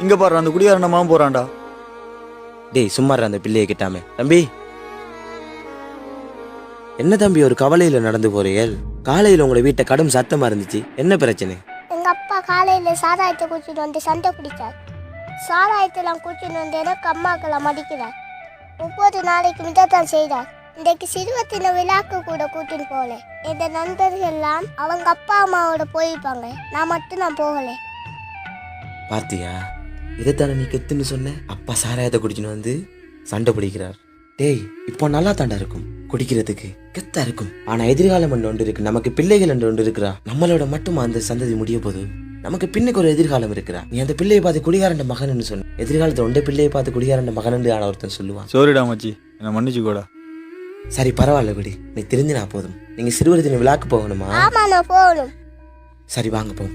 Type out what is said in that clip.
இங்க பாரு அந்த குடியாரன் மாமன் போறான்டா. டேய் சும்மாரு அந்த பிள்ளையை கிட்டாமே. தம்பி என்ன தம்பி ஒரு கவலையில நடந்து போறீர்கள்? காலையில உங்களை வீட்டை கடும் சத்தமா இருந்துச்சு, என்ன பிரச்சனை? எங்க அப்பா காலையில சாராயத்தை குடிச்சிட்டு வந்து சண்டை பிடிச்சார். சாராயத்தெல்லாம் குடிச்சிட்டு வந்து எனக்கு அம்மாக்கெல்லாம் மடிக்கிறார். ஒவ்வொரு நாளைக்கு மிதத்தான் செய்தார். இன்றைக்கு சிறுவத்தின விழாக்கு கூட கூட்டின்னு போகல. இந்த நண்பர்கள் எல்லாம் அவங்க அப்பா அம்மாவோட போயிருப்பாங்க, நான் மட்டும் நான் போகல. பாத்தியா, இதைத்தானே நீ கெத்துன்னு சொன்ன? அப்பா சாராயத்தை குடிச்சுன்னு வந்து சண்டை பிடிக்கிறார். டேய் இப்போ நல்லா தாண்டா இருக்கும், குடிக்கிறதுக்கு கெத்தா இருக்கும். ஆனா எதிர்காலம் ஒன்று இருக்கு, நமக்கு பிள்ளைகள் ஒன்று இருக்கிறா. நம்மளோட மட்டும் அந்த சந்ததி முடிய போது நமக்கு பின்னுக்கு ஒரு எதிர்காலம் இருக்கிறா. நீ அந்த பிள்ளையை பார்த்து குடிகாரண்ட மகன் சொன்ன, எதிர்காலத்தை ஒன்றை பிள்ளையை பார்த்து குடிகாரண்ட மகன் ஆன ஒருத்தன் சொல்லுவான். சோரிடா மச்சி, என்ன மன்னிச்சுக்கோடா. சரி பரவாயில்ல விடு, நீ திருந்தினா போதும். நீங்க சிறுவர்தின விழாக்கு போகணுமா? ஆமா நான் போகணும். சரி வாங்க போம்.